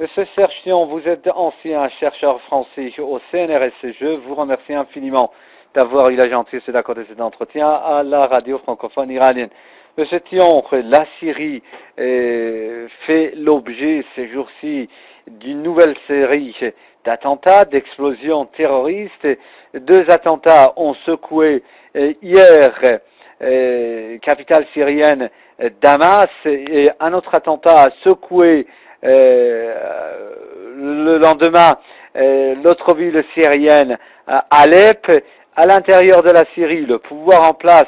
Monsieur Serge Sion, vous êtes ancien chercheur français au CNRS. Je vous remercie infiniment d'avoir eu la gentillesse d'accorder cet entretien à la radio francophone iranienne. Monsieur Tion, la Syrie fait l'objet ces jours-ci d'une nouvelle série d'attentats, d'explosions terroristes. Deux attentats ont secoué hier capitale syrienne Damas et un autre attentat a secoué le lendemain l'autre ville syrienne Alep. À l'intérieur de la Syrie, le pouvoir en place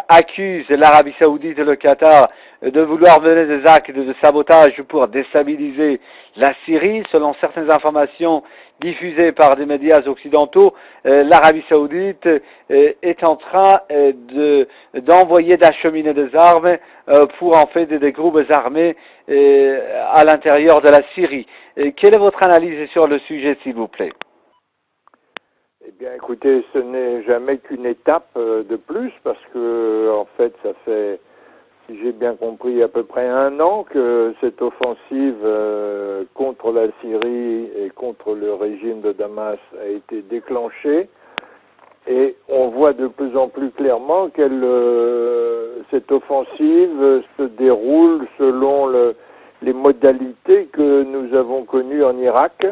accuse l'Arabie Saoudite et le Qatar de vouloir mener des actes de sabotage pour déstabiliser la Syrie. Selon certaines informations diffusées par des médias occidentaux, l'Arabie Saoudite est en train d'envoyer, d'acheminer des armes pour en fait des groupes armés à l'intérieur de la Syrie. Quelle est votre analyse sur le sujet, s'il vous plaît? Eh bien, écoutez, ce n'est jamais qu'une étape de plus, parce que, en fait, ça fait, si j'ai bien compris, à peu près 1 an que cette offensive contre la Syrie et contre le régime de Damas a été déclenchée. Et on voit de plus en plus clairement cette offensive se déroule selon les modalités que nous avons connues en Irak,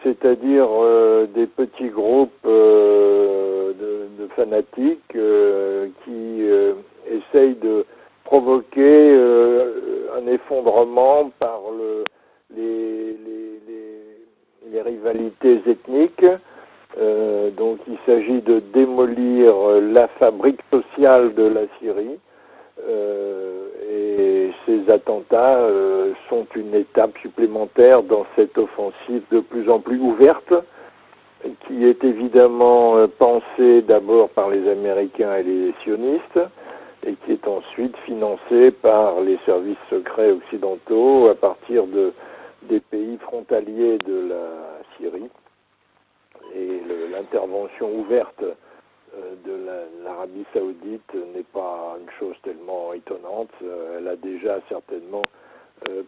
c'est-à-dire des petits groupes de fanatiques qui essayent de provoquer un effondrement par les rivalités ethniques. Donc il s'agit de démolir la fabrique sociale de la Syrie. Et ces attentats sont une étape supplémentaire dans cette offensive de plus en plus ouverte, qui est évidemment pensée d'abord par les Américains et les sionistes, et qui est ensuite financée par les services secrets occidentaux à partir des pays frontaliers de la Syrie. Et l'intervention ouverte de l'Arabie Saoudite n'est pas une chose tellement étonnante. Elle a déjà certainement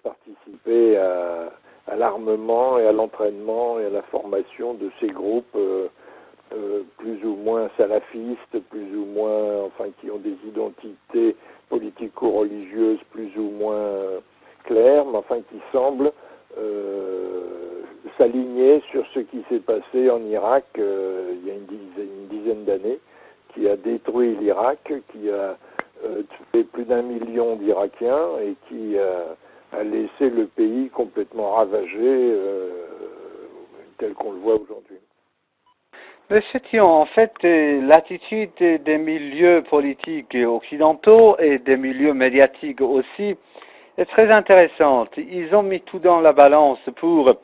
participé à l'armement et à l'entraînement et à la formation de ces groupes plus ou moins salafistes, plus ou moins, enfin, qui ont des identités politico-religieuses plus ou moins claires, mais enfin qui semblent s'aligner sur ce qui s'est passé en Irak il y a une dizaine d'années, qui a détruit l'Irak, qui a tué plus d'1 million d'Irakiens et qui a laissé le pays complètement ravagé tel qu'on le voit aujourd'hui. Monsieur Thion, en fait, l'attitude des milieux politiques occidentaux et des milieux médiatiques aussi est très intéressante. Ils ont mis tout dans la balance pour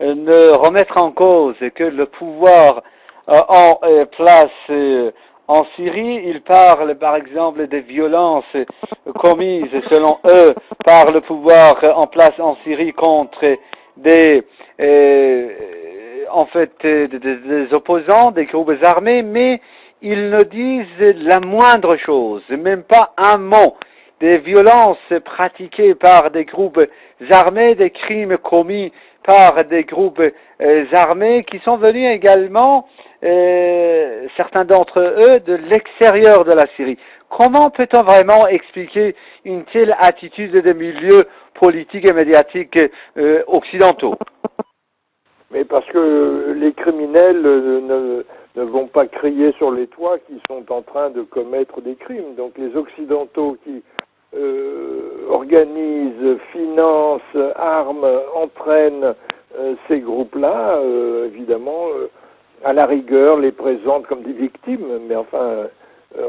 ne remettre en cause que le pouvoir en place en Syrie. Ils parlent par exemple des violences commises selon eux par le pouvoir en place en Syrie contre des opposants, des groupes armés, mais ils ne disent la moindre chose, même pas un mot des violences pratiquées par des groupes armés, des crimes commis par des groupes armés qui sont venus également, certains d'entre eux, de l'extérieur de la Syrie. Comment peut-on vraiment expliquer une telle attitude des milieux politiques et médiatiques occidentaux? Mais parce que les criminels ne vont pas crier sur les toits qu'ils sont en train de commettre des crimes. Donc les Occidentaux qui organisent, financent, arment, entraînent ces groupes-là, évidemment, à la rigueur, les présentent comme des victimes. Mais enfin,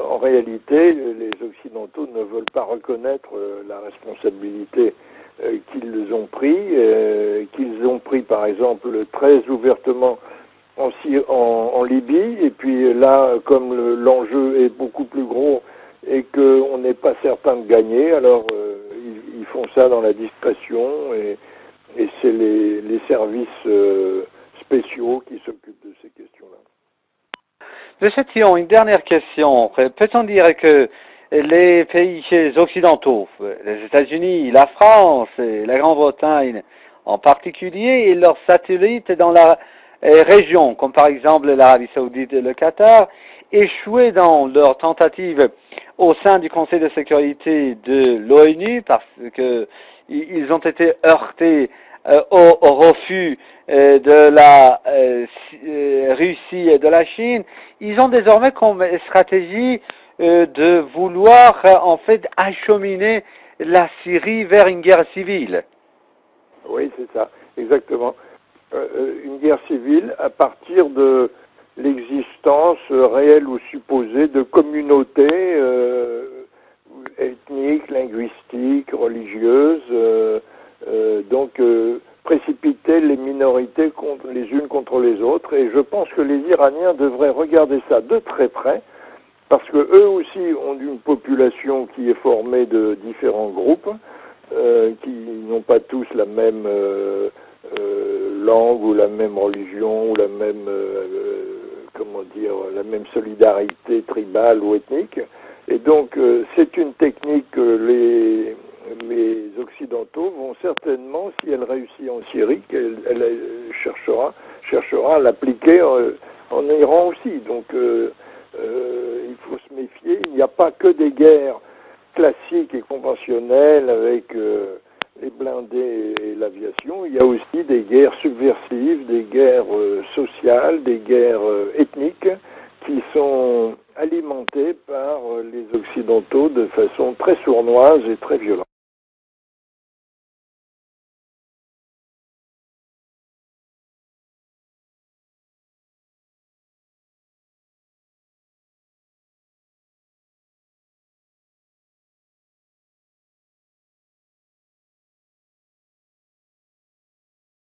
en réalité, les Occidentaux ne veulent pas reconnaître la responsabilité qu'ils ont pris par exemple très ouvertement en Libye, et puis là, comme l'enjeu est beaucoup plus gros et qu'on n'est pas certain de gagner, alors ils font ça dans la discrétion, et c'est les services spéciaux qui s'occupent de ces questions-là. Monsieur Thion, une dernière question. Peut-on dire que les pays occidentaux, les États-Unis, la France, la Grande-Bretagne, en particulier et leurs satellites dans la région, comme par exemple l'Arabie Saoudite et le Qatar, échouaient dans leur tentative au sein du Conseil de sécurité de l'ONU parce que ils ont été heurtés au refus de la Russie et de la Chine. Ils ont désormais comme stratégie de vouloir en fait acheminer la Syrie vers une guerre civile. Oui, c'est ça, exactement. Une guerre civile à partir de l'existence réelle ou supposée de communautés ethniques, linguistiques, religieuses, donc précipiter les minorités les unes contre les autres. Et je pense que les Iraniens devraient regarder ça de très près, parce que eux aussi ont une population qui est formée de différents groupes, qui n'ont pas tous la même langue ou la même religion ou la même la même solidarité tribale ou ethnique. Et donc c'est une technique que les Occidentaux vont certainement, si elle réussit en Syrie, elle cherchera à l'appliquer en Iran aussi. Donc il faut se méfier. Il n'y a pas que des guerres classiques et conventionnelles avec les blindés et l'aviation. Il y a aussi des guerres subversives, des guerres sociales, des guerres ethniques qui sont alimentées par les Occidentaux de façon très sournoise et très violente.